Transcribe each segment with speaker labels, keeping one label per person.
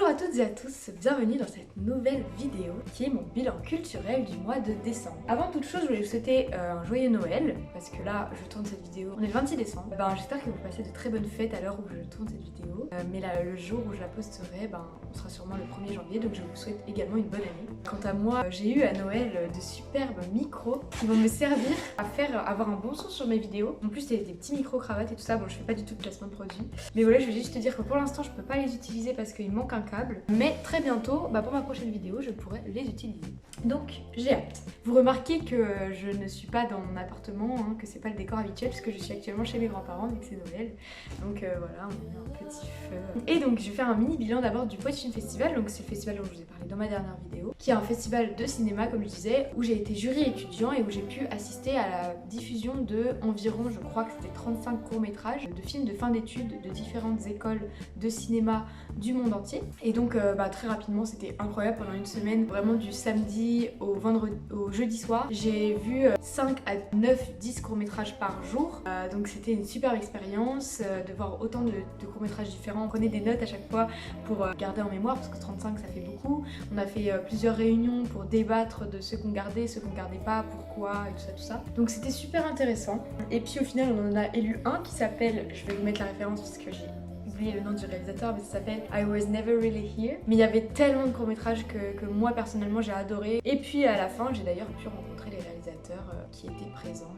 Speaker 1: à toutes et à tous, bienvenue dans cette nouvelle vidéo qui est mon bilan culturel du mois de décembre. Avant toute chose, je voulais vous souhaiter un joyeux Noël parce que là, je tourne cette vidéo, on est le 26 décembre. J'espère que vous passez de très bonnes fêtes à l'heure où je tourne cette vidéo. Mais là, le jour où je la posterai, on sera sûrement le 1er janvier, donc je vous souhaite également une bonne année. Quant à moi, j'ai eu à Noël de superbes micros qui vont me servir à avoir un bon son sur mes vidéos. En plus, c'est des petits micros cravates et tout ça. Bon, je fais pas du tout de placement de produit. Mais voilà, je vais juste te dire que pour l'instant, je peux pas les utiliser parce qu'il manque un câble. Mais très bientôt, pour ma prochaine vidéo, je pourrai les utiliser. Donc, j'ai hâte. Vous remarquez que je ne suis pas dans mon appartement, que c'est pas le décor habituel puisque je suis actuellement chez mes grands-parents vu que c'est Noël. Donc voilà, on a mis un petit feu. Et donc, je vais faire un mini bilan d'abord du Poitiers Film Festival. Donc, c'est le festival dont je vous ai parlé dans ma dernière vidéo, qui est un festival de cinéma, comme je disais, où j'ai été jury étudiant et où j'ai pu assister à la diffusion de environ, je crois que c'était 35 courts-métrages de films de fin d'études de différentes écoles de cinéma du monde entier. Et donc très rapidement, c'était incroyable pendant une semaine, vraiment du samedi au jeudi soir. J'ai vu 5 à 9, 10 courts-métrages par jour. Donc c'était une superbe expérience de voir autant de courts-métrages différents. On prenait des notes à chaque fois pour garder en mémoire parce que 35 ça fait beaucoup. On a fait plusieurs réunions pour débattre de ce qu'on gardait, ce qu'on gardait pas, pourquoi et tout ça. Donc c'était super intéressant. Et puis au final, on en a élu un qui s'appelle, je vais vous mettre la référence parce que j'ai oublié le nom du réalisateur, mais ça s'appelle I Was Never Really Here. Mais il y avait tellement de courts-métrages que moi personnellement j'ai adoré. Et puis à la fin, j'ai d'ailleurs pu rencontrer les réalisateurs qui étaient présents.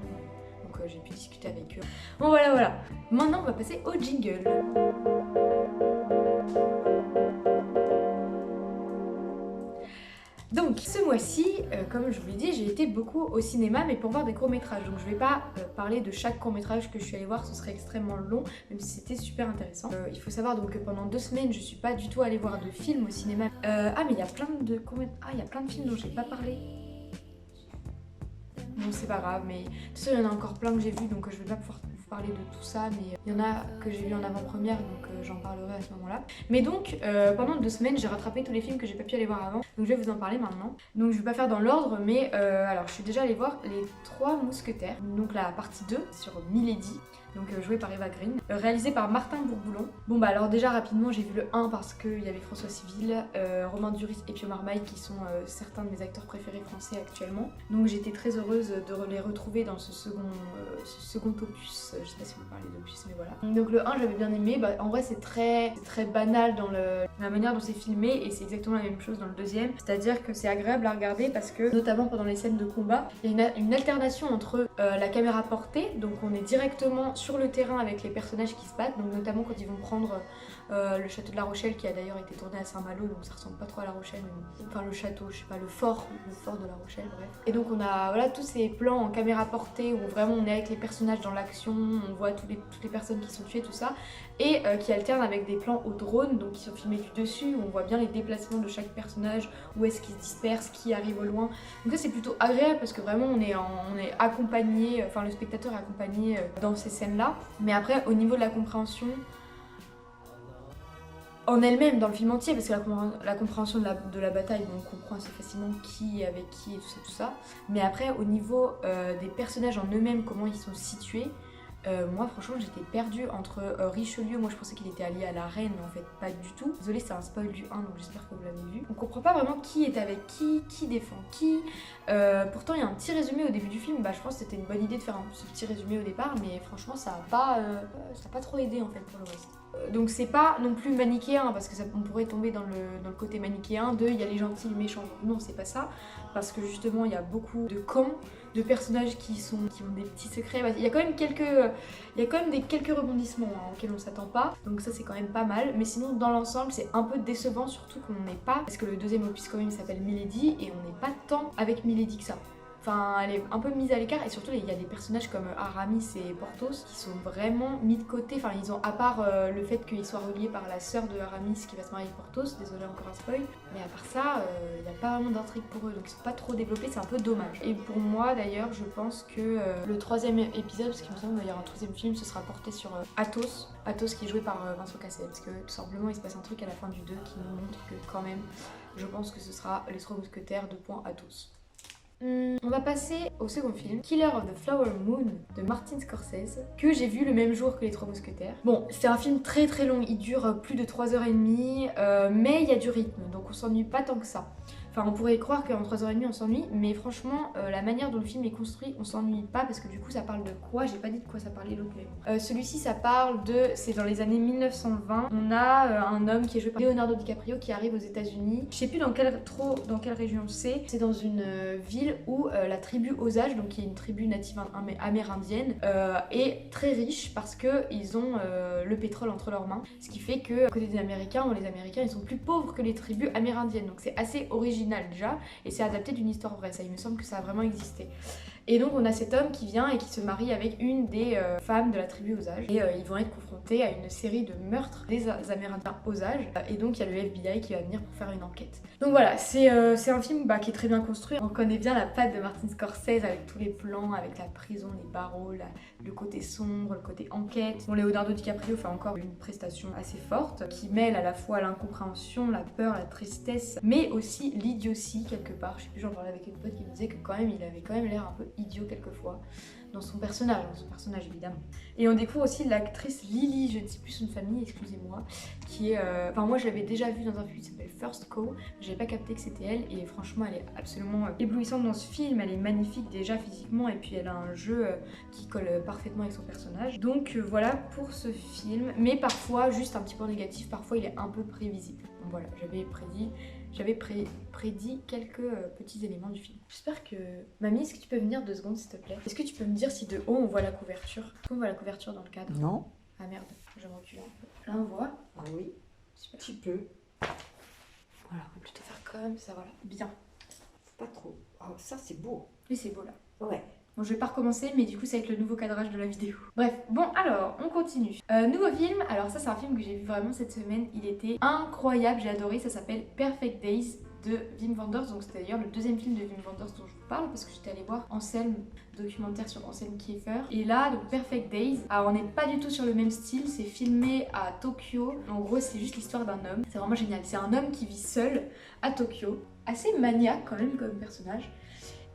Speaker 1: Donc j'ai pu discuter avec eux. Bon voilà. Maintenant on va passer au jingle. Donc ce mois-ci, comme je vous l'ai dit, j'ai été beaucoup au cinéma mais pour voir des courts-métrages. Donc je vais pas parler de chaque court-métrage que je suis allée voir, ce serait extrêmement long, même si c'était super intéressant. Il faut savoir donc que pendant 2 semaines, je suis pas du tout allée voir de films au cinéma. Mais il y a plein de il y a plein de films dont j'ai pas parlé. Bon, c'est pas grave, mais de toute façon, il y en a encore plein que j'ai vus, donc je vais pas pouvoir vous parler de tout ça, mais il y en a que j'ai vu en avant-première, donc j'en parlerai à ce moment-là. Mais donc, pendant 2 semaines, j'ai rattrapé tous les films que j'ai pas pu aller voir avant, donc je vais vous en parler maintenant. Donc je vais pas faire dans l'ordre, mais alors je suis déjà allée voir Les 3 Mousquetaires, donc la partie 2 sur Milady. Donc joué par Eva Green, réalisé par Martin Bourboulon. Alors déjà rapidement j'ai vu le 1 parce qu'il y avait François Civil, Romain Duris et Pio Marmaille qui sont certains de mes acteurs préférés français actuellement. Donc j'étais très heureuse de les retrouver dans ce second opus, je sais pas si vous parlez d'opus mais voilà. Donc le 1 j'avais bien aimé, en vrai c'est très banal dans la manière dont c'est filmé et c'est exactement la même chose dans le deuxième. C'est-à-dire que c'est agréable à regarder parce que notamment pendant les scènes de combat, il y a une alternation entre la caméra portée, donc on est directement sur le terrain avec les personnages qui se battent, donc notamment quand ils vont prendre le château de La Rochelle qui a d'ailleurs été tourné à Saint-Malo, donc ça ressemble pas trop à La Rochelle, mais enfin le château, je sais pas, le fort de La Rochelle, bref. Et donc on a tous ces plans en caméra portée où vraiment on est avec les personnages dans l'action, on voit toutes les personnes qui sont tuées, tout ça, et qui alternent avec des plans au drone, donc qui sont filmés du dessus, où on voit bien les déplacements de chaque personnage, où est-ce qu'ils se dispersent, qui arrive au loin. Donc ça c'est plutôt agréable parce que vraiment on est accompagné, enfin le spectateur est accompagné dans ces scènes-là. Mais après au niveau de la compréhension en elle-même dans le film entier, parce que la compréhension de la bataille, on comprend assez facilement qui est avec qui et tout ça. Mais après au niveau des personnages en eux-mêmes, comment ils sont situés, moi franchement j'étais perdue entre Richelieu, moi je pensais qu'il était allié à la reine mais en fait pas du tout. Désolée, c'est un spoil du 1 donc j'espère que vous l'avez vu. On comprend pas vraiment qui est avec qui défend qui. Pourtant il y a un petit résumé au début du film, je pense que c'était une bonne idée de faire ce petit résumé au départ, mais franchement ça a pas trop aidé en fait pour le reste. Donc c'est pas non plus manichéen parce que on pourrait tomber dans le côté manichéen de il y a les gentils, les méchants. Non, c'est pas ça, parce que justement il y a beaucoup de camps, de personnages qui ont des petits secrets. Il y a quand même quelques rebondissements auxquels on s'attend pas, donc ça c'est quand même pas mal. Mais sinon dans l'ensemble c'est un peu décevant, surtout qu'on n'est pas, parce que le deuxième opus quand même s'appelle Milady et on n'est pas tant avec Milady que ça. Enfin, elle est un peu mise à l'écart et surtout il y a des personnages comme Aramis et Porthos qui sont vraiment mis de côté. Enfin, ils ont, à part le fait qu'ils soient reliés par la sœur de Aramis qui va se marier avec Porthos, désolé encore un spoil, mais à part ça, il n'y a pas vraiment d'intrigue pour eux, donc ils sont pas trop développés, c'est un peu dommage. Et pour moi d'ailleurs, je pense que le 3e épisode, parce qu'il me semble qu'il y aura un 3e film, ce sera porté sur Athos qui est joué par Vincent Cassel, parce que tout simplement il se passe un truc à la fin du 2 qui nous montre que quand même, je pense que ce sera les 3 mousquetaires de Athos. On va passer au second film, Killer of the Flower Moon de Martin Scorsese, que j'ai vu le même jour que Les Trois Mousquetaires. Bon, c'est un film très très long, il dure plus de 3h30, mais il y a du rythme, donc on s'ennuie pas tant que ça. Enfin, on pourrait croire qu'en 3h30 on s'ennuie, mais franchement, la manière dont le film est construit, on s'ennuie pas parce que du coup, ça parle de quoi? J'ai pas dit de quoi ça parlait l'autre. Celui-ci, ça parle de. C'est dans les années 1920. On a un homme qui est joué par Leonardo DiCaprio qui arrive aux États-Unis. Je sais plus dans quelle région c'est. C'est dans une ville où la tribu Osage, donc qui est une tribu native amérindienne, est très riche parce qu'ils ont le pétrole entre leurs mains. Ce qui fait que, à côté des Américains, les Américains ils sont plus pauvres que les tribus amérindiennes. Donc c'est assez original déjà, et c'est adapté d'une histoire vraie, ça il me semble que ça a vraiment existé. Et donc on a cet homme qui vient et qui se marie avec une des femmes de la tribu Osage, et ils vont être confrontés à une série de meurtres des Amérindiens Osage, et donc il y a le FBI qui va venir pour faire une enquête. Donc voilà, c'est un film qui est très bien construit, on connaît bien la patte de Martin Scorsese avec tous les plans, avec la prison, les barreaux, le côté sombre, le côté enquête. Bon, Leonardo DiCaprio fait encore une prestation assez forte, qui mêle à la fois l'incompréhension, la peur, la tristesse, mais aussi l'idiotie quelque part. Je sais plus, j'en parlais avec une pote qui me disait que quand même il avait quand même l'air un peu idiot quelquefois dans son personnage évidemment. Et on découvre aussi l'actrice Lily, je ne sais plus son famille, excusez-moi, qui est... Enfin moi je l'avais déjà vue dans un film qui s'appelle First Cow, j'avais pas capté que c'était elle, et franchement elle est absolument éblouissante dans ce film, elle est magnifique déjà physiquement, et puis elle a un jeu qui colle parfaitement avec son personnage. Donc voilà pour ce film, mais parfois, juste un petit peu négatif, parfois il est un peu prévisible. Donc voilà, j'avais prédit quelques petits éléments du film. J'espère que... Mamie, est-ce que tu peux venir 2 secondes s'il te plaît? Est-ce que tu peux me dire si de haut on voit la couverture? Est-ce qu'on voit la couverture dans le cadre?
Speaker 2: Non.
Speaker 1: Ah merde, je vais reculer un peu. Là on voit?
Speaker 2: Ah oui,
Speaker 1: Super.
Speaker 2: un petit peu.
Speaker 1: Voilà, on va plutôt faire comme ça, voilà. Bien.
Speaker 2: Pas trop. Oh, ça c'est beau.
Speaker 1: Oui, c'est beau là.
Speaker 2: Ouais.
Speaker 1: Bon, je vais pas recommencer, mais du coup, c'est avec le nouveau cadrage de la vidéo. Bref, bon, alors, on continue. Nouveau film, alors ça, c'est un film que j'ai vu vraiment cette semaine. Il était incroyable, j'ai adoré. Ça s'appelle Perfect Days de Wim Wenders. Donc, c'est d'ailleurs le 2e film de Wim Wenders dont je vous parle, parce que j'étais allée voir Anselme, documentaire sur Anselme Kiefer. Et là, donc Perfect Days, alors on n'est pas du tout sur le même style. C'est filmé à Tokyo. En gros, c'est juste l'histoire d'un homme. C'est vraiment génial. C'est un homme qui vit seul à Tokyo. Assez maniaque quand même comme personnage.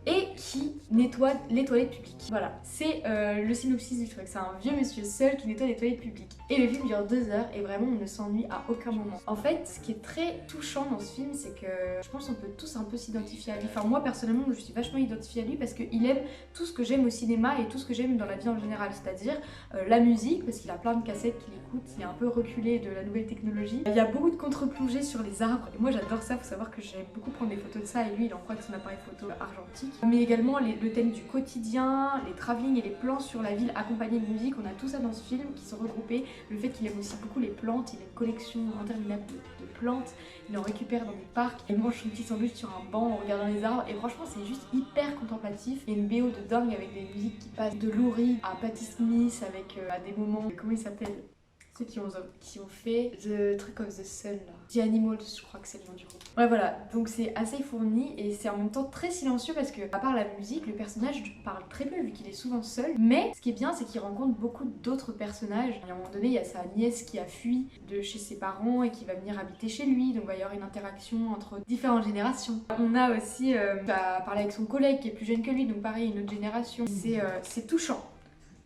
Speaker 1: Et qui nettoie les toilettes publiques. Voilà, c'est le synopsis du truc. C'est un vieux monsieur seul qui nettoie les toilettes publiques. Et le film dure 2 heures et vraiment on ne s'ennuie à aucun moment. En fait, ce qui est très touchant dans ce film, c'est que je pense qu'on peut tous un peu s'identifier à lui. Enfin moi personnellement, je suis vachement identifiée à lui parce qu'il aime tout ce que j'aime au cinéma et tout ce que j'aime dans la vie en général. C'est-à-dire la musique, parce qu'il a plein de cassettes qu'il écoute, il est un peu reculé de la nouvelle technologie. Il y a beaucoup de contre-plongées sur les arbres. Et moi j'adore ça, faut savoir que j'aime beaucoup prendre des photos de ça et lui il en croit que son appareil photo argentique. Mais également le thème du quotidien, les travelling et les plans sur la ville accompagnés de musique, on a tout ça dans ce film qui sont regroupés. Le fait qu'il aime aussi beaucoup les plantes, il a une collection interminable de plantes, il en récupère dans des parcs, il mange son petit sandwich sur un banc en regardant les arbres, et franchement c'est juste hyper contemplatif. Il y a une BO de dingue avec des musiques qui passent de Lou Reed à Patti Smith avec à des moments, comment il s'appelle? Ceux qui ont fait The Trick of the Sun, là. The Animals, je crois que c'est le nom du groupe. Ouais, voilà, donc c'est assez fourni et c'est en même temps très silencieux parce que, à part la musique, le personnage parle très peu vu qu'il est souvent seul. Mais ce qui est bien, c'est qu'il rencontre beaucoup d'autres personnages. À un moment donné, il y a sa nièce qui a fui de chez ses parents et qui va venir habiter chez lui, donc il va y avoir une interaction entre différentes générations. On a aussi parlé avec son collègue qui est plus jeune que lui, donc pareil, une autre génération. C'est touchant.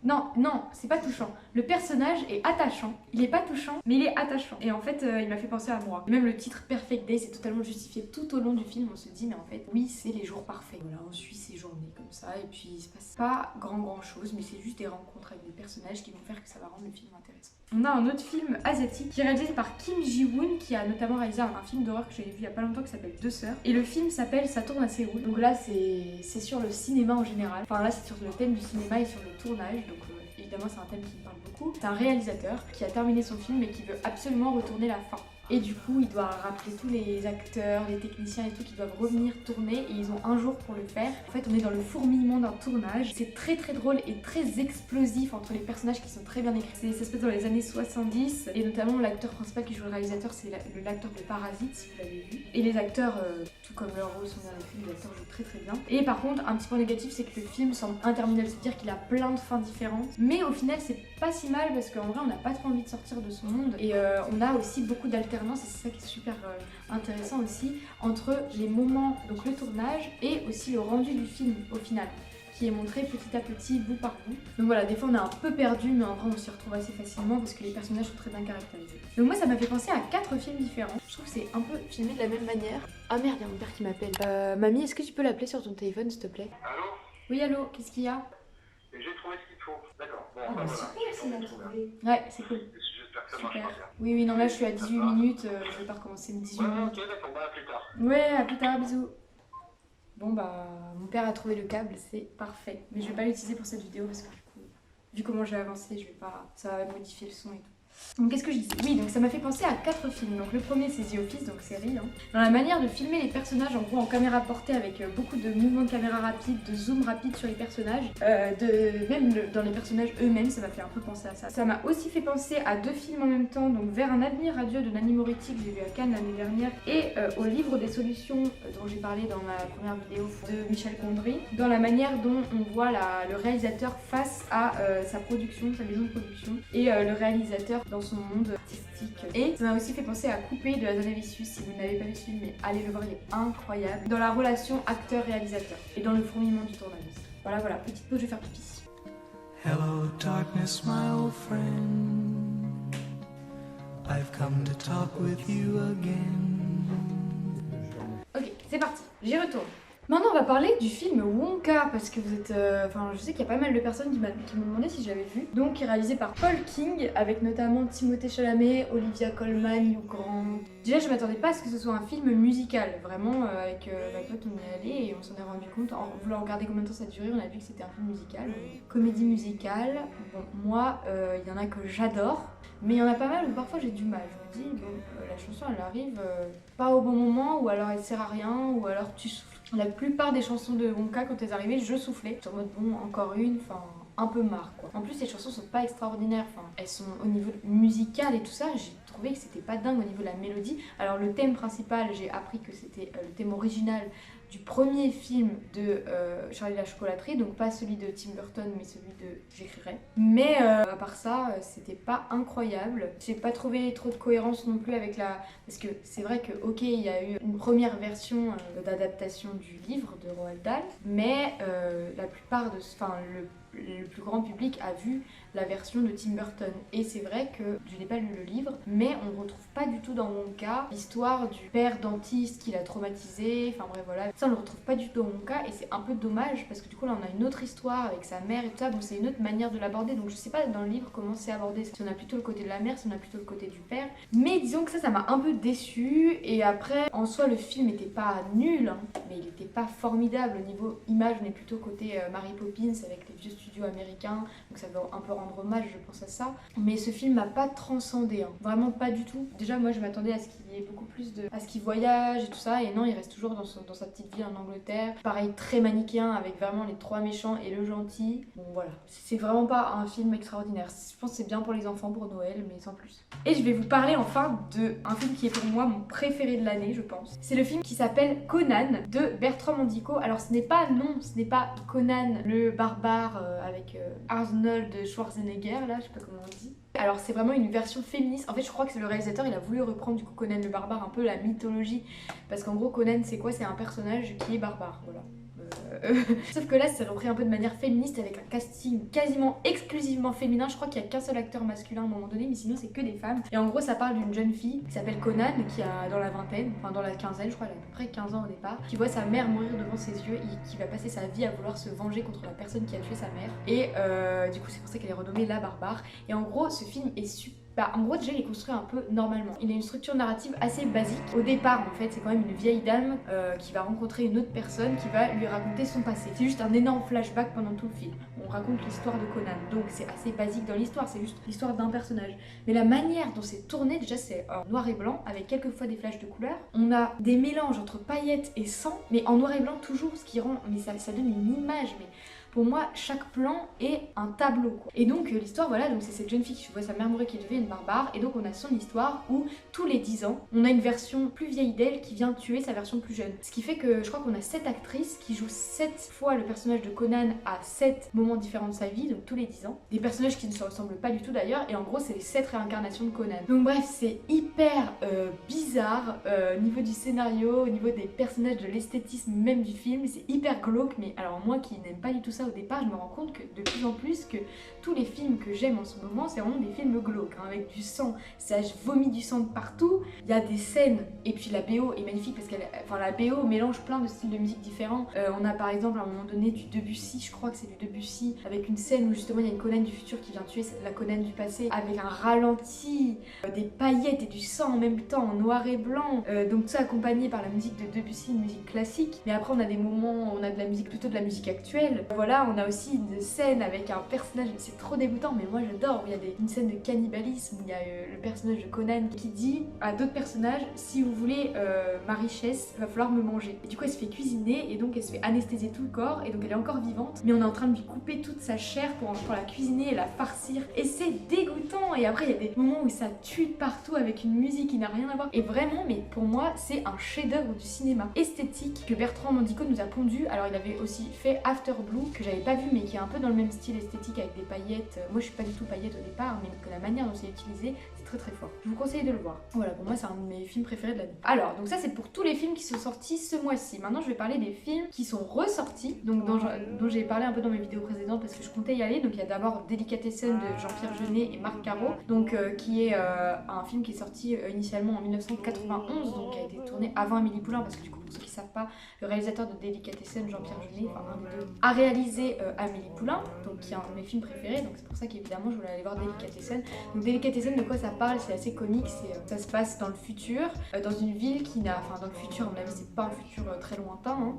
Speaker 1: Non, c'est pas touchant. Le personnage est attachant. Il est pas touchant, mais il est attachant. Et en fait, il m'a fait penser à moi. Même le titre Perfect Day, c'est totalement justifié tout au long du film. On se dit, mais en fait, oui, c'est les jours parfaits. Voilà, on suit ces journées comme ça. Et puis, il se passe pas grand chose, mais c'est juste des rencontres avec des personnages qui vont faire que ça va rendre le film intéressant. On a un autre film asiatique qui est réalisé par Kim Ji-woon, qui a notamment réalisé un film d'horreur que j'avais vu il y a pas longtemps qui s'appelle Deux Sœurs. Et le film s'appelle Ça tourne à Séoul. Donc là, c'est sur le cinéma en général. Enfin là, c'est sur le thème du cinéma et sur le tournage. Donc évidemment, c'est un thème qui me parle beaucoup. C'est un réalisateur qui a terminé son film et qui veut absolument retourner la fin. Et du coup, il doit rappeler tous les acteurs, les techniciens et tout qui doivent revenir tourner et ils ont un jour pour le faire. En fait, on est dans le fourmillement d'un tournage. C'est très drôle et très explosif entre les personnages qui sont très bien écrits. Ça se passe dans les années 70 et notamment l'acteur principal qui joue le réalisateur, c'est l'acteur de Parasite, si vous l'avez vu. Et les acteurs, tout comme leur rôle sont dans le film, les acteurs jouent très bien. Et par contre, un petit point négatif, c'est que le film semble interminable, c'est-à-dire qu'il a plein de fins différentes. Mais au final, c'est pas si mal parce qu'en vrai, on n'a pas trop envie de sortir de son monde et on a aussi beaucoup d'alternatives l'alternance, et c'est ça qui est super intéressant aussi, entre les moments, donc le tournage, et aussi le rendu du film au final, qui est montré petit à petit, bout par bout. Donc voilà, des fois on est un peu perdu, mais en vrai on s'y retrouve assez facilement parce que les personnages sont très bien caractérisés. Donc moi ça m'a fait penser à 4 films différents. Je trouve que c'est un peu filmé de la même manière. Ah merde, il y a mon père qui m'appelle. Mamie, est-ce que tu peux l'appeler sur ton téléphone s'il te plaît?
Speaker 3: Allô?
Speaker 1: Oui, allô, qu'est-ce qu'il y a?
Speaker 3: J'ai trouvé ce qu'il faut. D'accord. Bon,
Speaker 2: Ah bah
Speaker 3: voilà.
Speaker 2: super s'il a trouvé.
Speaker 1: Ouais, c'est cool.
Speaker 3: J'espère que ça marche
Speaker 1: Super.
Speaker 3: pas bien.
Speaker 1: Oui, non, là je suis à 18 minutes, je vais pas recommencer 18
Speaker 3: Ouais,
Speaker 1: minutes.
Speaker 3: ok, d'accord, bah à plus tard.
Speaker 1: Ouais, à plus tard, bisous. Bon bah, mon père a trouvé le câble, c'est parfait. Mais je vais pas l'utiliser pour cette vidéo parce que du coup, vu comment j'ai avancé, je vais pas, ça va modifier le son et tout. Donc qu'est-ce que je disais? Oui, donc ça m'a fait penser à 4 films. Donc le premier c'est The Office, donc série. Dans la manière de filmer les personnages, en gros en caméra portée avec beaucoup de mouvements de caméra rapides, de zoom rapide sur les personnages, même dans les personnages eux-mêmes, ça m'a fait un peu penser à ça. Ça m'a aussi fait penser à 2 films en même temps, donc Vers un avenir radieux de Nanni Moretti que j'ai vu à Cannes l'année dernière, et au livre des solutions dont j'ai parlé dans ma première vidéo de Michel Gondry, dans la manière dont on voit le réalisateur face à sa production, sa maison de production, et le réalisateur dans son monde artistique. Et ça m'a aussi fait penser à Coupé de Hazanavicius. Si vous n'avez pas vu ce film, mais allez le voir, il est incroyable. Dans la relation acteur-réalisateur et dans le fourmillement du tournage aussi. Voilà, petite pause, je vais faire pipi.
Speaker 4: Hello, darkness, my old friend. I've come to talk with you again.
Speaker 1: Ok, c'est parti, j'y retourne. Maintenant on va parler du film Wonka parce que vous êtes... Enfin je sais qu'il y a pas mal de personnes qui m'ont demandé si je l'avais vu. Donc qui est réalisé par Paul King avec notamment Timothée Chalamet, Olivia Colman, Hugh Grant. Déjà je m'attendais pas à ce que ce soit un film musical. Vraiment avec ma pote on est allé et on s'en est rendu compte. En voulant regarder combien de temps ça durait, on a vu que c'était un film musical. Comédie musicale. Bon moi il y en a que j'adore. Mais il y en a pas mal où parfois j'ai du mal. Je me dis, bon, la chanson elle arrive pas au bon moment, ou alors elle sert à rien, ou alors tu souffles. La plupart des chansons de Wonka, quand elles arrivaient, je soufflais. J'étais en mode, bon, encore une, enfin, un peu marre quoi. En plus, les chansons sont pas extraordinaires, enfin, elles sont au niveau musical et tout ça, j'ai trouvé que c'était pas dingue au niveau de la mélodie. Alors, le thème principal, j'ai appris que c'était le thème original du premier film de Charlie la chocolaterie, donc pas celui de Tim Burton mais celui de J'écrirai. Mais à part ça, c'était pas incroyable. J'ai pas trouvé trop de cohérence non plus avec la... Parce que c'est vrai que ok, il y a eu une première version d'adaptation du livre de Roald Dahl, mais la plupart de... Enfin, le plus grand public a vu la version de Tim Burton. Et c'est vrai que je n'ai pas lu le livre, mais on ne retrouve pas du tout dans Wonka l'histoire du père dentiste qui l'a traumatisé, enfin bref voilà. Ça on ne le retrouve pas du tout dans Wonka et c'est un peu dommage parce que du coup là on a une autre histoire avec sa mère et tout ça, bon c'est une autre manière de l'aborder, donc je sais pas dans le livre comment c'est abordé, si on a plutôt le côté de la mère, si on a plutôt le côté du père. Mais disons que ça m'a un peu déçue et après en soi le film n'était pas nul, hein, mais il n'était pas formidable au niveau image, on est plutôt côté Mary Poppins avec les vieux studios américains, donc ça veut un peu rendre hommage je pense à ça. Mais ce film m'a pas transcendé, hein. Vraiment pas du tout. Déjà moi je m'attendais à ce qu'il y ait beaucoup plus de... à ce qu'il voyage et tout ça, et non il reste toujours dans sa petite ville en Angleterre. Pareil très manichéen avec vraiment les 3 méchants et le gentil. Bon voilà, c'est vraiment pas un film extraordinaire. Je pense que c'est bien pour les enfants pour Noël mais sans plus. Et je vais vous parler enfin d'un film qui est pour moi mon préféré de l'année je pense. C'est le film qui s'appelle Conan de Bertrand Mandico. Alors ce n'est pas Conan le barbare avec Arnold Schwarzenegger là, je sais pas comment on dit. Alors c'est vraiment une version féministe. En fait je crois que c'est le réalisateur, il a voulu reprendre du coup Conan le barbare, un peu la mythologie. Parce qu'en gros Conan c'est quoi? C'est un personnage qui est barbare, voilà. Sauf que là c'est repris un peu de manière féministe avec un casting quasiment exclusivement féminin. Je crois qu'il y a qu'un seul acteur masculin à un moment donné, mais sinon c'est que des femmes. Et en gros ça parle d'une jeune fille qui s'appelle Conan, qui a dans la vingtaine, enfin dans la quinzaine je crois, elle a à peu près 15 ans au départ, qui voit sa mère mourir devant ses yeux et qui va passer sa vie à vouloir se venger contre la personne qui a tué sa mère. Et du coup c'est pour ça qu'elle est renommée la barbare. Et en gros ce film est super... en gros déjà il est construit un peu normalement. Il a une structure narrative assez basique. Au départ en fait c'est quand même une vieille dame qui va rencontrer une autre personne qui va lui raconter son passé. C'est juste un énorme flashback pendant tout le film. On raconte l'histoire de Conan, donc c'est assez basique dans l'histoire, c'est juste l'histoire d'un personnage. Mais la manière dont c'est tourné, déjà c'est en noir et blanc avec quelquefois des flashs de couleurs. On a des mélanges entre paillettes et sang, mais en noir et blanc toujours, ce qui rend... Mais ça donne une image, mais... pour moi chaque plan est un tableau quoi. Et donc l'histoire voilà, donc c'est cette jeune fille qui voit sa mère mourir qui devient une barbare et donc on a son histoire où tous les 10 ans on a une version plus vieille d'elle qui vient tuer sa version plus jeune. Ce qui fait que je crois qu'on a 7 actrices qui jouent 7 fois le personnage de Conan à 7 moments différents de sa vie, donc tous les 10 ans. Des personnages qui ne se ressemblent pas du tout d'ailleurs et en gros c'est les 7 réincarnations de Conan. Donc bref c'est hyper bizarre au niveau du scénario, au niveau des personnages, de l'esthétisme même du film, c'est hyper glauque mais alors moi qui n'aime pas du tout ça au départ, je me rends compte que de plus en plus que tous les films que j'aime en ce moment c'est vraiment des films glauques hein, avec du sang, ça vomit du sang de partout, il y a des scènes et puis la BO est magnifique parce qu'elle, enfin la BO mélange plein de styles de musique différents. On a par exemple à un moment donné du Debussy, je crois que c'est du Debussy, avec une scène où justement il y a une Conan du futur qui vient tuer la Conan du passé avec un ralenti, des paillettes et du sang en même temps en noir et blanc, donc tout ça accompagné par la musique de Debussy, une musique classique. Mais après on a des moments, on a de la musique, plutôt de la musique actuelle. Voilà, on a aussi une scène avec un personnage, c'est trop dégoûtant mais moi j'adore, il y a une scène de cannibalisme où il y a le personnage de Conan qui dit à d'autres personnages si vous voulez ma richesse, il va falloir me manger. Et du coup elle se fait cuisiner et donc elle se fait anesthésier tout le corps et donc elle est encore vivante mais on est en train de lui couper toute sa chair pour la cuisiner et la farcir et c'est dégoûtant. Et après il y a des moments où ça tue de partout avec une musique qui n'a rien à voir et vraiment mais pour moi c'est un chef-d'œuvre du cinéma esthétique que Bertrand Mandico nous a pondu. Alors il avait aussi fait After Blue que j'avais pas vu mais qui est un peu dans le même style esthétique avec des paillettes. Moi je suis pas du tout paillettes au départ mais que la manière dont c'est utilisé c'est très très fort. Je vous conseille de le voir. Voilà, pour moi c'est un de mes films préférés de l'année. Alors donc ça c'est pour tous les films qui sont sortis ce mois-ci. Maintenant je vais parler des films qui sont ressortis, donc dont j'ai parlé un peu dans mes vidéos précédentes parce que je comptais y aller. Donc il y a d'abord Delicatessen de Jean-Pierre Jeunet et Marc Caro, donc qui est un film qui est sorti initialement en 1991, donc qui a été tourné avant Amélie Poulain parce que du coup pour ceux qui savent pas, le réalisateur de Delicatessen, Jean-Pierre Jeunet, enfin un des deux, a réalisé Amélie Poulain, donc qui est un de mes films préférés, donc c'est pour ça qu'évidemment je voulais aller voir Delicatessen. Donc Delicatessen, de quoi ça parle? C'est assez comique, ça se passe dans le futur, dans une ville qui n'a, enfin dans le futur à mon avis c'est pas un futur très lointain, hein,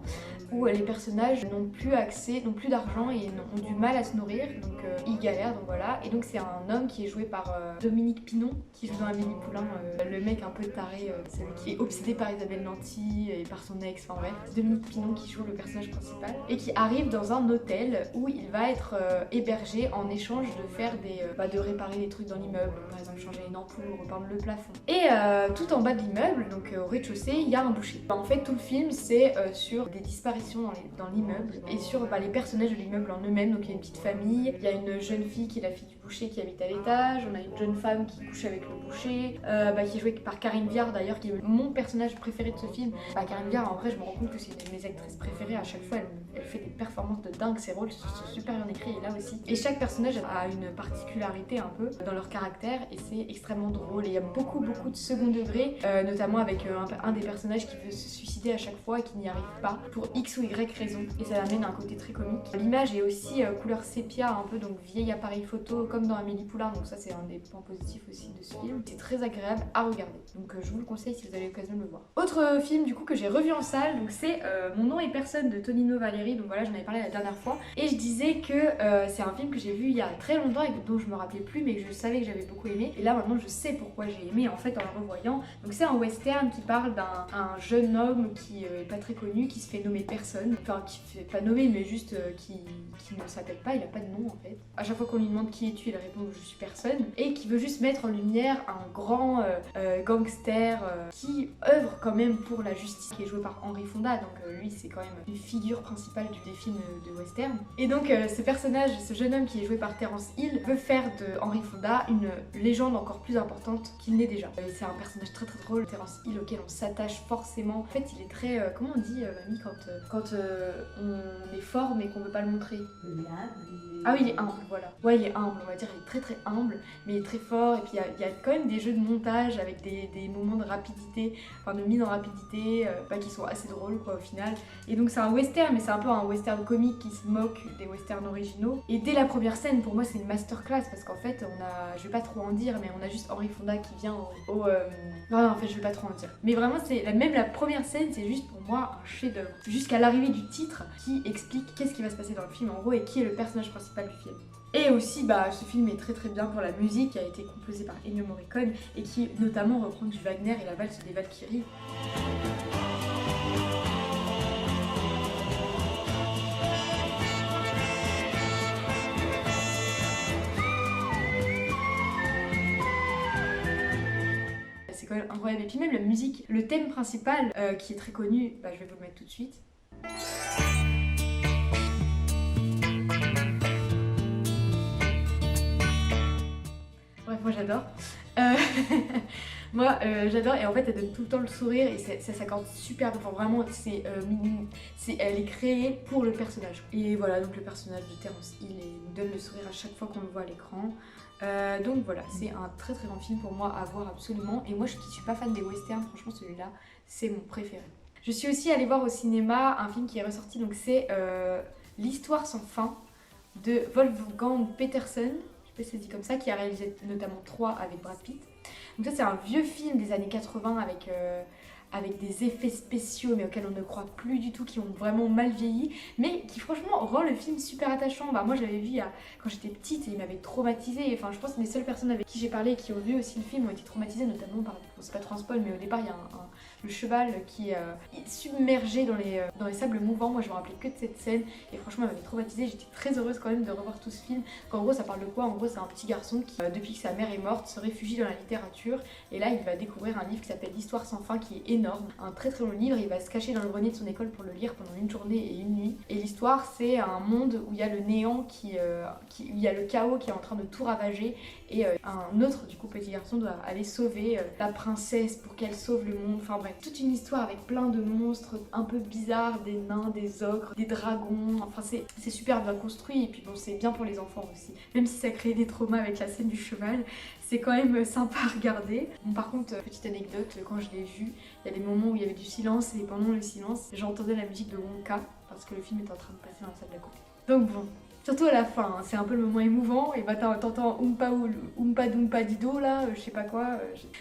Speaker 1: où les personnages n'ont plus accès, n'ont plus d'argent et ont du mal à se nourrir, donc ils galèrent, donc voilà. Et donc c'est un homme qui est joué par Dominique Pinon, qui joue dans Amélie Poulain, le mec un peu taré, celui qui est obsédé par Isabelle Nanty et par son ex, enfin bref. C'est Dominique Pinon qui joue le personnage principal et qui arrive dans un hôtel où il va être hébergé en échange de faire de réparer des trucs dans l'immeuble, par exemple changer une ampoule ou repeindre le plafond. Et tout en bas de l'immeuble, donc au rez-de-chaussée, il y a un boucher. En fait tout le film c'est sur des disparitions dans l'immeuble et sur les personnages de l'immeuble en eux-mêmes. Donc il y a une petite famille, il y a une jeune fille qui est la fille du boucher qui habite à l'étage, on a une jeune femme qui couche avec le boucher, qui est jouée par Karine Viard d'ailleurs, qui est mon personnage préféré de ce film. Karine Viard en vrai je me rends compte que c'est une de mes actrices préférées, à chaque fois elle fait des performances de dingue, ses rôles sont super bien écrits et là aussi. Et chaque personnage a une particularité un peu dans leur caractère et c'est extrêmement drôle et il y a beaucoup de second degré, notamment avec un des personnages qui veut se suicider à chaque fois et qui n'y arrive pas pour X ou Y raison et ça amène un côté très comique. L'image est aussi couleur sépia un peu, donc vieil appareil photo comme dans Amélie Poulain, donc ça c'est un des points positifs aussi de ce film. C'est très agréable à regarder, donc je vous le conseille si vous avez l'occasion de le voir. Autre film du coup que j'ai revu en salle, donc c'est Mon nom est personne de Tonino Valeri, donc voilà j'en avais parlé la dernière fois et je disais que c'est un film que j'ai vu il y a très longtemps et dont je me rappelais plus mais je savais que j'avais beaucoup aimé et là maintenant je sais pourquoi j'ai aimé en fait en le revoyant. Donc c'est un western qui parle d'un jeune homme qui est pas très connu, qui se fait nommer personne, enfin qui fait pas nommer mais juste qui ne s'appelle pas, il a pas de nom en fait. À chaque fois qu'on lui demande qui es-tu, il répond je suis personne et qui veut juste mettre en lumière un grand gangster qui œuvre quand même pour la justice, qui est joué par Henry Fonda, donc lui c'est quand même une figure principale des films de western. Et donc ce personnage, ce jeune homme qui est joué par Terence Hill veut faire de Henry Fonda une légende encore plus importante qu'il n'est déjà. C'est un personnage très drôle, Terence Hill, auquel on s'attache forcément. En fait il est très, comment on dit mamie quand on est fort mais qu'on veut pas le montrer? Ah oui, il est humble, voilà. Ouais, il est humble, on va dire, il est très humble, mais il est très fort. Et puis il y a quand même des jeux de montage avec des moments de rapidité, enfin de mise en rapidité, qui sont assez drôles quoi au final. Et donc c'est un western, mais c'est un peu un western comique qui se moque des westerns originaux. Et dès la première scène, pour moi c'est une masterclass parce qu'en fait je vais pas trop en dire, mais on a juste Henry Fonda qui vient non en fait je vais pas trop en dire. Mais vraiment même la première scène, c'est juste pour moi un chef-d'œuvre. Jusqu'à l'arrivée du titre qui explique qu'est-ce qui va se passer dans le film en gros et qui est le personnage principal du film. Et aussi, ce film est très bien pour la musique qui a été composée par Ennio Morricone et qui notamment reprend du Wagner et la valse des Valkyries. incroyable. Et puis même la musique, le thème principal qui est très connu, bah, je vais vous le mettre tout de suite. Bref, moi j'adore. Moi j'adore, et en fait elle donne tout le temps le sourire et ça s'accorde super bien. Enfin, vraiment, elle est créée pour le personnage. Et voilà, donc le personnage de Terence Hill nous donne le sourire à chaque fois qu'on le voit à l'écran. Donc voilà, c'est un très très grand film pour moi à voir absolument. Et moi qui suis pas fan des westerns, franchement celui-là c'est mon préféré. Je suis aussi allée voir au cinéma un film qui est ressorti, donc c'est L'Histoire sans fin de Wolfgang Petersen, je sais pas si ça se dit comme ça, qui a réalisé notamment 3 avec Brad Pitt. Donc ça c'est un vieux film des années 80 avec des effets spéciaux mais auxquels on ne croit plus du tout, qui ont vraiment mal vieilli, mais qui franchement rend le film super attachant. Bah moi je l'avais vu quand j'étais petite et il m'avait traumatisée. Enfin je pense que les seules personnes avec qui j'ai parlé et qui ont vu aussi le film ont été traumatisées, notamment par, bon, c'est pas trop un spoil, mais au départ il y a le cheval qui est submergé dans les sables mouvants. Moi je me rappelais que de cette scène et franchement elle m'avait traumatisée. J'étais très heureuse quand même de revoir tout ce film. En gros ça parle de quoi? En gros c'est un petit garçon qui depuis que sa mère est morte se réfugie dans la littérature, et là il va découvrir un livre qui s'appelle L'Histoire sans fin, qui est énorme, un très très long livre. Il va se cacher dans le grenier de son école pour le lire pendant une journée et une nuit. Et l'histoire c'est un monde où il y a le néant où il y a le chaos qui est en train de tout ravager, et un autre du coup petit garçon doit aller sauver la princesse pour qu'elle sauve le monde. Enfin bref, toute une histoire avec plein de monstres un peu bizarres, des nains, des ogres, des dragons. Enfin c'est super bien construit, et puis bon c'est bien pour les enfants aussi, même si ça crée des traumas avec la scène du cheval. C'est quand même sympa à regarder. Bon, par contre, petite anecdote, quand je l'ai vu, il y a des moments où il y avait du silence, et pendant le silence, j'entendais la musique de Wonka parce que le film était en train de passer dans la salle d'à côté. Donc bon, surtout à la fin, hein, c'est un peu le moment émouvant, et bah t'entends Oompa Doompa Dido là, je sais pas quoi.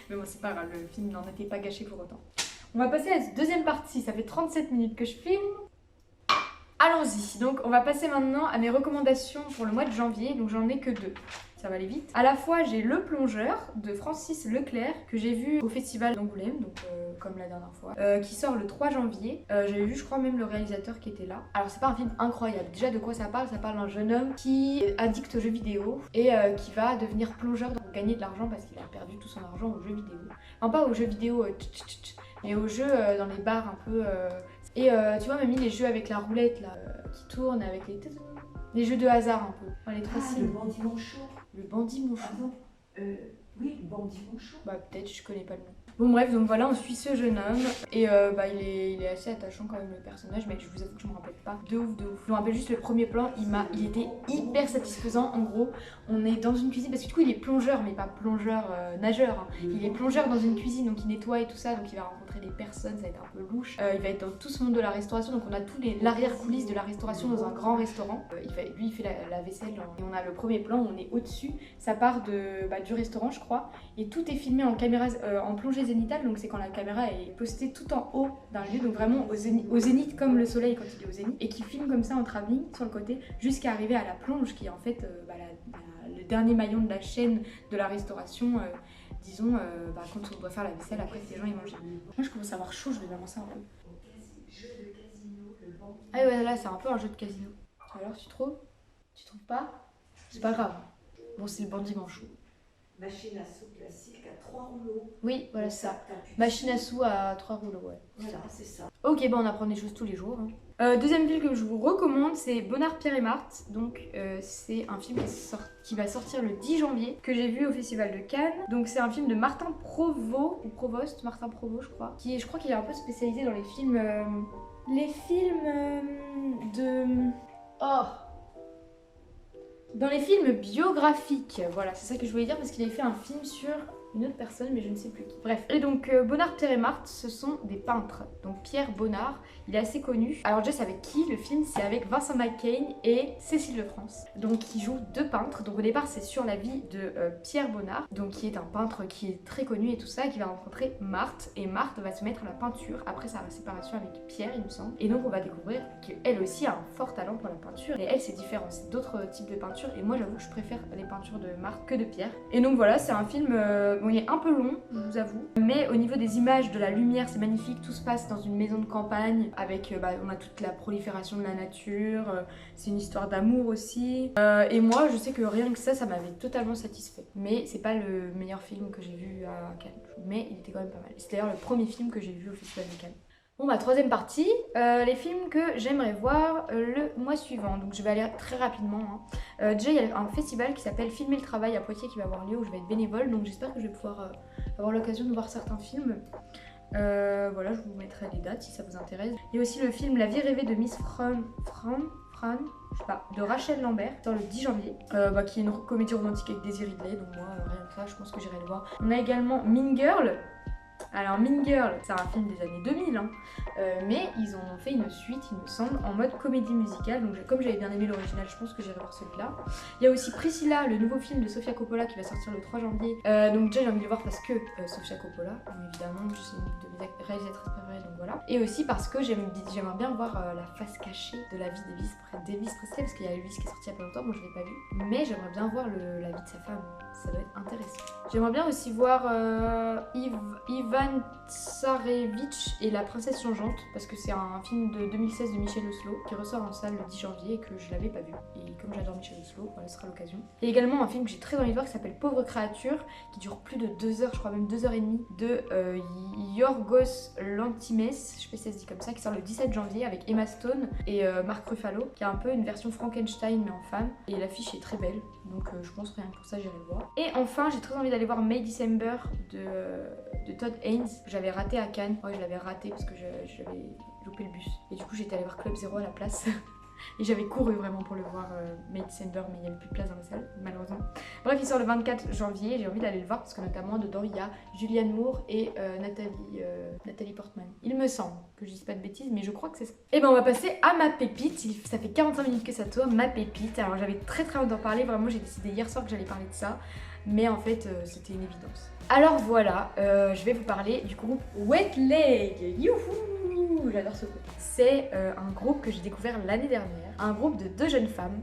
Speaker 1: Mais bon, c'est pas grave, le film n'en était pas gâché pour autant. On va passer à la deuxième partie, ça fait 37 minutes que je filme. Allons-y, donc on va passer maintenant à mes recommandations pour le mois de janvier, donc j'en ai que 2. Ça va aller vite. À la fois j'ai Le Plongeur de Francis Leclerc que j'ai vu au festival d'Angoulême, donc comme la dernière fois, qui sort le 3 janvier. J'avais vu je crois même le réalisateur qui était là. Alors c'est pas un film incroyable. Déjà de quoi ça parle? Ça parle d'un jeune homme qui est addict aux jeux vidéo et qui va devenir plongeur pour gagner de l'argent parce qu'il a perdu tout son argent aux jeux vidéo. Enfin pas aux jeux vidéo, mais aux jeux dans les bars un peu... Et tu vois mamie, les jeux avec la roulette là, qui tourne avec les jeux de hasard un peu. Enfin, les trois
Speaker 2: Le bandit manchot.
Speaker 1: Le bandit manchot.
Speaker 2: Pardon. Oui, le bandit manchot.
Speaker 1: Bah peut-être, je connais pas le nom. Bon bref, donc voilà, on suit ce jeune homme et bah il est assez attachant quand même le personnage, mais je vous avoue que je me rappelle pas de ouf. Je me rappelle juste le premier plan, il était hyper satisfaisant. En gros, on est dans une cuisine parce que du coup il est plongeur, mais pas plongeur nageur. Hein. Il est plongeur dans une cuisine, donc il nettoie et tout ça, donc il va rencontrer des personnes, ça va être un peu louche. Il va être dans tout ce monde de la restauration, donc on a tout l'arrière-coulisses de la restauration dans un grand restaurant. Lui il fait la vaisselle et on a le premier plan où on est au-dessus. Ça part du restaurant je crois, et tout est filmé en caméra en plongée zénithale, donc c'est quand la caméra est postée tout en haut d'un lieu, donc vraiment au zénith comme le soleil quand il est au zénith, et qui filme comme ça en travelling sur le côté jusqu'à arriver à la plonge qui est en fait le dernier maillon de la chaîne de la restauration, disons quand on doit faire la vaisselle après que les gens ils mangent. Moi je commence à avoir chaud, je vais vraiment ça un peu.
Speaker 2: Jeu de casino, le bandit.
Speaker 1: Ah ouais là c'est un peu un jeu de casino. Alors tu trouves pas? C'est pas grave. Bon c'est le bandit manchot.
Speaker 2: Machine à sous classique à 3 rouleaux.
Speaker 1: Oui, voilà ça. Machine à sous à 3 rouleaux, ouais.
Speaker 2: Voilà, c'est ça.
Speaker 1: Ok, on apprend des choses tous les jours. Hein. Deuxième film que je vous recommande, c'est Bonnard, Pierre et Marthe. Donc c'est un film qui va sortir le 10 janvier, que j'ai vu au Festival de Cannes. Donc c'est un film de Martin Provost, ou Provost, Martin Provost je crois. Je crois qu'il est un peu spécialisé dans les films... Dans les films biographiques, voilà, c'est ça que je voulais dire parce qu'il avait fait un film sur une autre personne mais je ne sais plus qui. Bref, et donc Bonnard, Pierre et Marthe, ce sont des peintres. Donc Pierre Bonnard, il est assez connu. Alors déjà c'est avec qui le film? C'est avec Vincent McCain et Cécile de France. Donc ils jouent 2 peintres. Donc au départ c'est sur la vie de Pierre Bonnard, donc qui est un peintre qui est très connu et tout ça, qui va rencontrer Marthe. Et Marthe va se mettre à la peinture après sa séparation avec Pierre il me semble. Et donc on va découvrir qu'elle aussi a un fort talent pour la peinture. Et elle c'est différent, c'est d'autres types de peintures. Et moi j'avoue que je préfère les peintures de Marthe que de Pierre. Et donc voilà, c'est un film... Bon, il est un peu long, je vous avoue, mais au niveau des images, de la lumière, c'est magnifique. Tout se passe dans une maison de campagne avec, on a toute la prolifération de la nature. C'est une histoire d'amour aussi. Et moi, je sais que rien que ça m'avait totalement satisfait. Mais c'est pas le meilleur film que j'ai vu à Cannes, mais il était quand même pas mal. C'est d'ailleurs le premier film que j'ai vu au Festival de Cannes. Bon, ma troisième partie, les films que j'aimerais voir le mois suivant. Donc je vais aller très rapidement. Déjà, il y a un festival qui s'appelle Filmer le travail à Poitiers qui va avoir lieu où je vais être bénévole. Donc j'espère que je vais pouvoir avoir l'occasion de voir certains films. Voilà, je vous mettrai les dates si ça vous intéresse. Il y a aussi le film La vie rêvée de Miss Fran, je sais pas, de Rachel Lambert, dans le 10 janvier, qui est une comédie romantique avec Daisy Ridley. Donc moi, rien que ça, je pense que j'irai le voir. On a également Mean Girl. Alors Mean Girl, c'est un film des années 2000, mais ils ont fait une suite, il me semble, en mode comédie musicale. Donc comme j'avais bien aimé l'original, je pense que j'irai voir celui-là. Il y a aussi Priscilla, le nouveau film de Sofia Coppola qui va sortir le 3 janvier. Donc déjà j'ai envie de le voir parce que Sofia Coppola, évidemment, c'est une de mes réalisatrices préférées, donc voilà. Et aussi parce que j'aimerais bien voir la face cachée de la vie d'Elvis Presley, parce qu'il y a Elvis qui est sorti il y a pas longtemps, moi je l'ai pas vu. Mais j'aimerais bien voir la vie de sa femme, ça doit être intéressant. J'aimerais bien aussi voir Ivan Tsarevitch et la princesse changeante, parce que c'est un film de 2016 de Michel Oslo qui ressort en salle le 10 janvier et que je l'avais pas vu. Et comme j'adore Michel Oslo, voilà, ce sera l'occasion. Il y a également un film que j'ai très envie de voir qui s'appelle Pauvre créature, qui dure plus de 2 heures, je crois même 2h30, de Yorgos Lanthimos, je sais pas si ça se dit comme ça, qui sort le 17 janvier avec Emma Stone et Mark Ruffalo, qui a un peu une version Frankenstein mais en femme. Et l'affiche est très belle, donc je pense rien que pour ça j'irai le voir. Et enfin, j'ai très envie d'aller voir May December de Todd Haynes, que j'avais raté à Cannes. Ouais, je l'avais raté parce que j'avais loupé le bus. Et du coup, j'étais allée voir Club Zero à la place. Et j'avais couru vraiment pour le voir, May December, mais il n'y avait plus de place dans la salle, malheureusement. Bref, il sort le 24 janvier, j'ai envie d'aller le voir parce que notamment dedans il y a Julianne Moore et Nathalie Portman. Il me semble que je dise pas de bêtises, mais je crois que c'est ça. Et ben on va passer à ma pépite. Ça fait 45 minutes que ça tourne, ma pépite. Alors j'avais très envie d'en parler, vraiment j'ai décidé hier soir que j'allais parler de ça. Mais en fait, c'était une évidence. Alors voilà, je vais vous parler du groupe Wet Leg. Youhou, j'adore ce groupe. C'est un groupe que j'ai découvert l'année dernière. Un groupe de 2 jeunes femmes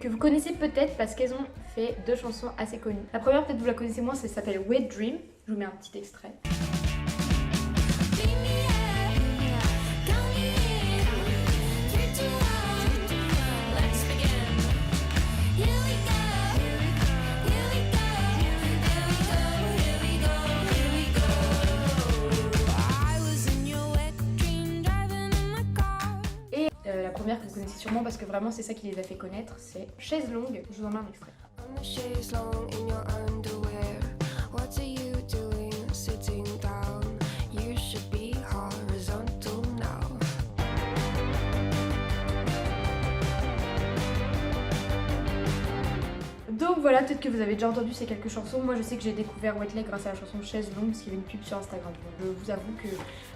Speaker 1: que vous connaissez peut-être parce qu'elles ont fait 2 chansons assez connues. La première, peut-être vous la connaissez moins, ça s'appelle Wet Dream. Je vous mets un petit extrait. La première que vous connaissez sûrement parce que vraiment c'est ça qui les a fait connaître, c'est Chaise longue. Je vous en mets un extrait. Donc voilà, peut-être que vous avez déjà entendu ces quelques chansons. Moi je sais que j'ai découvert Wet Leg grâce à la chanson Chaise longue parce qu'il y avait une pub sur Instagram. Donc je vous avoue que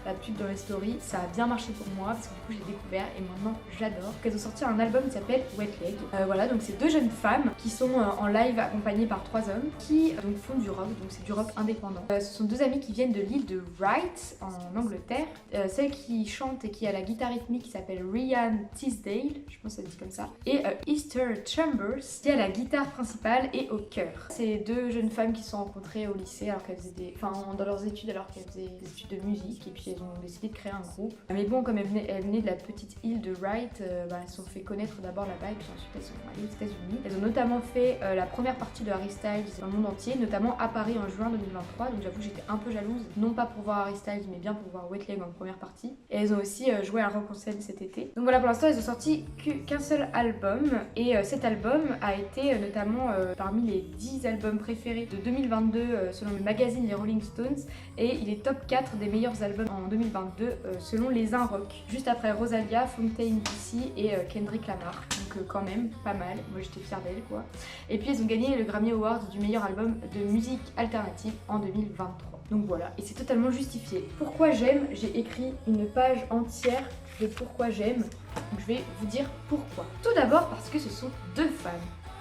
Speaker 1: la pub dans les stories, ça a bien marché pour moi parce que du coup j'ai découvert et maintenant j'adore. Elles ont sorti un album qui s'appelle Wet Leg. Voilà, donc c'est 2 jeunes femmes qui sont en live accompagnées par 3 hommes qui donc font du rock, donc c'est du rock indépendant. Ce sont 2 amies qui viennent de l'île de Wright en Angleterre. Celle qui chante et qui a la guitare rythmique qui s'appelle Ryan Tisdale, je pense que ça se dit comme ça, et Easter Chambers qui a la guitare principale et au chœur. C'est 2 jeunes femmes qui se sont rencontrées au lycée alors qu'elles faisaient dans leurs études, alors qu'elles faisaient des études de musique et puis elles ont décidé de créer un groupe. Mais bon, comme elles venaient de la petite île de Wright, elles se sont fait connaître d'abord là-bas et puis ensuite elles sont allées aux États-Unis. Elles ont notamment fait la première partie de Harry Styles dans le monde entier, notamment à Paris en juin 2023. Donc j'avoue que j'étais un peu jalouse, non pas pour voir Harry Styles mais bien pour voir Wet Leg en première partie. Et elles ont aussi joué à Rock en scène cet été. Donc voilà, pour l'instant elles ont sorti qu'un seul album et cet album a été notamment parmi les 10 albums préférés de 2022 selon le magazine Les Rolling Stones et il est top 4 des meilleurs albums en 2022 selon les Un Rock. Juste après Rosalia, Fontaine DC et Kendrick Lamar. Donc quand même pas mal, moi j'étais fière d'elle quoi. Et puis elles ont gagné le Grammy Award du meilleur album de musique alternative en 2023. Donc voilà, et c'est totalement justifié. Pourquoi j'aime, j'ai écrit une page entière de pourquoi j'aime. Donc je vais vous dire pourquoi. Tout d'abord parce que ce sont 2 femmes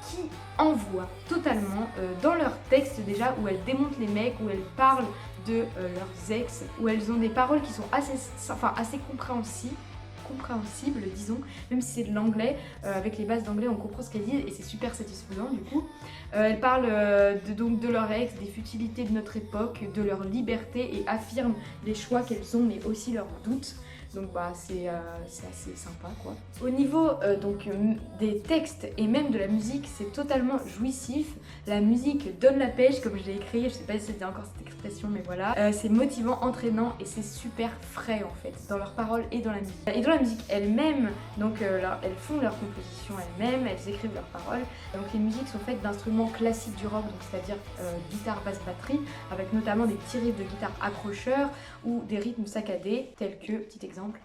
Speaker 1: qui envoient totalement dans leurs textes déjà où elles démontent les mecs, où elles parlent de leurs ex, où elles ont des paroles qui sont assez compréhensibles compréhensible, disons, même si c'est de l'anglais. Avec les bases d'anglais, on comprend ce qu'elle dit et c'est super satisfaisant du coup. Elle parle donc de leur ex, des futilités de notre époque, de leur liberté et affirme les choix qu'elles ont mais aussi leurs doutes. Donc bah c'est assez sympa quoi. Au niveau des textes et même de la musique, c'est totalement jouissif. La musique donne la pêche comme je l'ai écrit, je sais pas si c'était encore cette expression mais voilà. C'est motivant, entraînant et c'est super frais en fait dans leurs paroles et dans la musique. Et dans la musique elle-même, donc elles font leur composition elles-mêmes, elles écrivent leurs paroles. Donc les musiques sont faites d'instruments classiques du rock, donc c'est-à-dire guitare, basse, batterie, avec notamment des petits riffs de guitare accrocheurs ou des rythmes saccadés tels que, petit exemple.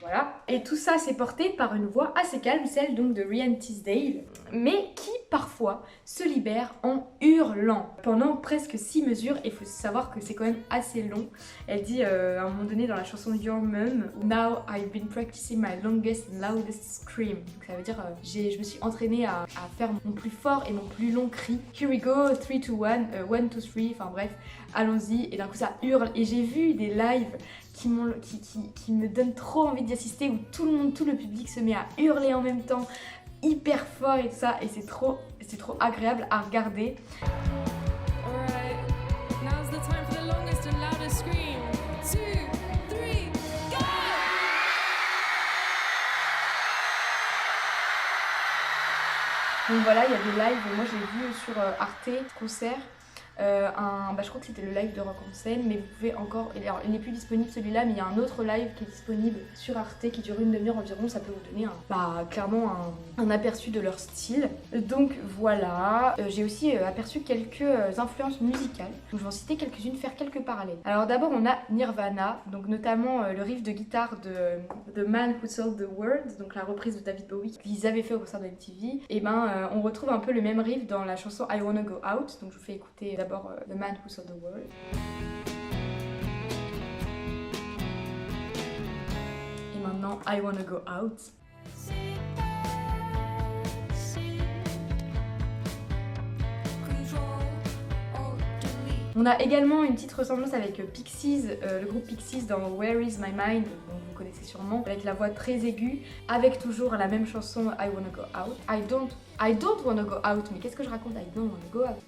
Speaker 1: Voilà. Et tout ça c'est porté par une voix assez calme, celle donc de Rhian Tisdale, mais qui parfois se libère en hurlant pendant presque 6 mesures. Et il faut savoir que c'est quand même assez long. Elle dit à un moment donné dans la chanson Your Mum, Now I've been practicing my longest and loudest scream. Donc ça veut dire je me suis entraînée à faire mon plus fort et mon plus long cri. Here we go, 3, 2, 1, 1, 2, 3, enfin bref, allons-y. Et d'un coup ça hurle. Et j'ai vu des lives qui me donnent trop envie d'y assister, où tout le public se met à hurler en même temps, hyper fort et tout ça, et c'est trop agréable à regarder. Donc voilà, il y a des lives, moi j'ai vu sur Arte concert. Je crois que c'était le live de Rock en scène, mais vous pouvez encore, alors, il n'est plus disponible celui-là, mais il y a un autre live qui est disponible sur Arte qui dure une demi-heure environ. Ça peut vous donner clairement un aperçu de leur style. Donc voilà, j'ai aussi aperçu quelques influences musicales, donc je vais en citer quelques-unes, faire quelques parallèles. Alors d'abord on a Nirvana, donc notamment le riff de guitare de The Man Who Sold the World, donc la reprise de David Bowie qu'ils avaient fait au concert de MTV. Et on retrouve un peu le même riff dans la chanson I Wanna Go Out, donc je vous fais écouter d'abord The Man Who Sold the World. Et maintenant I Wanna Go Out. On a également une petite ressemblance avec Pixies, le groupe Pixies dans Where Is My Mind, dont vous connaissez sûrement, avec la voix très aiguë, avec toujours la même chanson I Wanna Go Out. I don't wanna go out, mais qu'est-ce que je raconte? I don't wanna go out.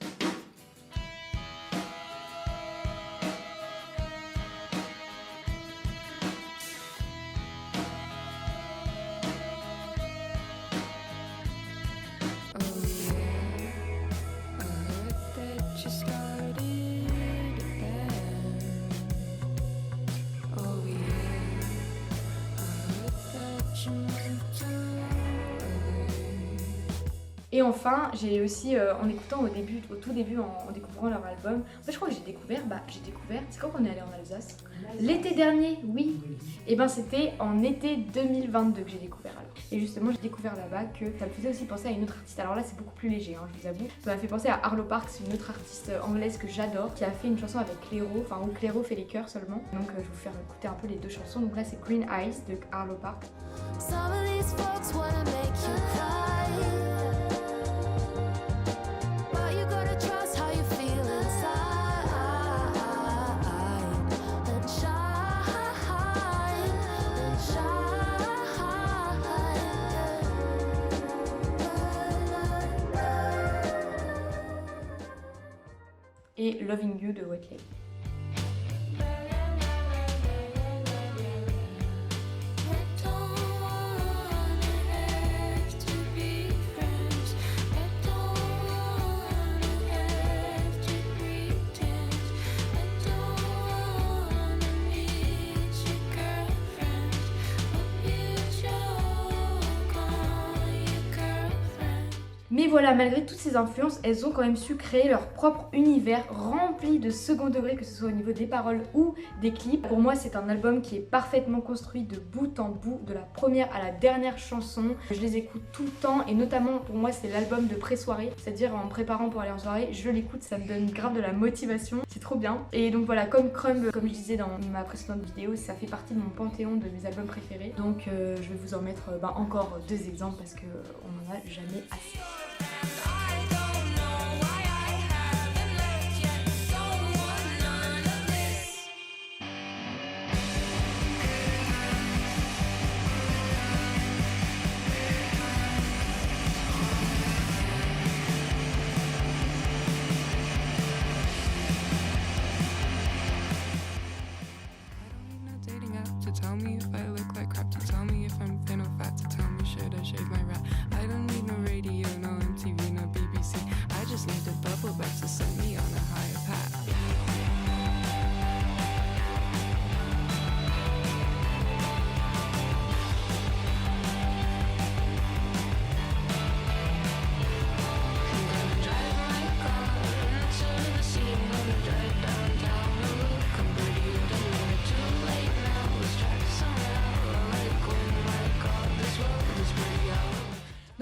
Speaker 1: Et enfin, j'ai aussi, en écoutant au tout début, en découvrant leur album, en fait, je crois que j'ai découvert, c'est quand on est allé en Alsace? L'été dernier, oui. Et ben c'était en été 2022 que j'ai découvert alors. Et justement, j'ai découvert là-bas que ça me faisait aussi penser à une autre artiste. Alors là, c'est beaucoup plus léger, je vous avoue. Ça m'a fait penser à Arlo Parks, une autre artiste anglaise que j'adore, qui a fait une chanson avec Clairo, où Clairo fait les chœurs seulement. Donc je vais vous faire écouter un peu les deux chansons. Donc là, c'est Green Eyes de Arlo Parks. Et Loving You de Wetley. Mais voilà, malgré toutes ces influences, elles ont quand même su créer leur propre univers rempli de second degré, que ce soit au niveau des paroles ou des clips. Pour moi, c'est un album qui est parfaitement construit de bout en bout, de la première à la dernière chanson. Je les écoute tout le temps et notamment pour moi, c'est l'album de pré-soirée, c'est-à-dire en me préparant pour aller en soirée, je l'écoute, ça me donne grave de la motivation, c'est trop bien. Et donc voilà, comme Crumb, comme je disais dans ma précédente vidéo, ça fait partie de mon panthéon de mes albums préférés. Donc je vais vous en mettre encore deux exemples parce qu'on n'en a jamais assez.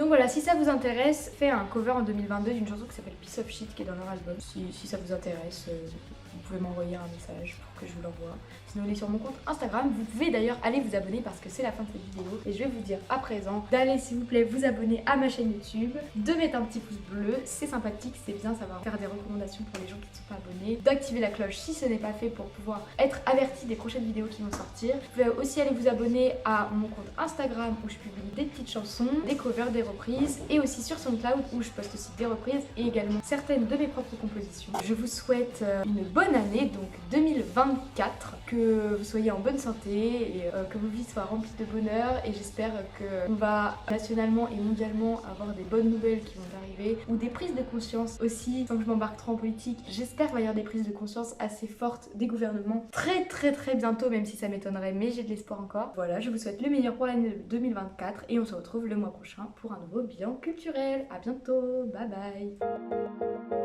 Speaker 1: Donc voilà, si ça vous intéresse, fais un cover en 2022 d'une chanson qui s'appelle Piece of Shit qui est dans leur album. Si ça vous intéresse, vous pouvez m'envoyer un message pour que je vous l'envoie. Sinon, il est sur mon compte Instagram. Vous pouvez d'ailleurs aller vous abonner parce que c'est la fin de cette vidéo. Et je vais vous dire à présent d'aller, s'il vous plaît, vous abonner à ma chaîne YouTube, de mettre un petit pouce bleu, c'est sympathique, c'est bien, ça va faire des recommandations pour les gens qui ne sont pas abonnés, d'activer la cloche si ce n'est pas fait pour pouvoir être averti des prochaines vidéos qui vont sortir. Vous pouvez aussi aller vous abonner à mon compte Instagram où je publie des petites chansons, des covers, des reprises, et aussi sur SoundCloud où je poste aussi des reprises et également certaines de mes propres compositions. Je vous souhaite une bonne année, donc 2024, que vous soyez en bonne santé et que vos vies soient remplies de bonheur, et j'espère qu'on va nationalement et mondialement avoir des bonnes nouvelles qui vont arriver, ou des prises de conscience aussi, sans que je m'embarque trop en politique. J'espère qu'il va y avoir des prises de conscience assez fortes des gouvernements très bientôt, même si ça m'étonnerait, mais j'ai de l'espoir encore. Voilà, je vous souhaite le meilleur pour l'année 2024 et on se retrouve le mois prochain pour un nouveau bilan culturel. À bientôt, bye bye.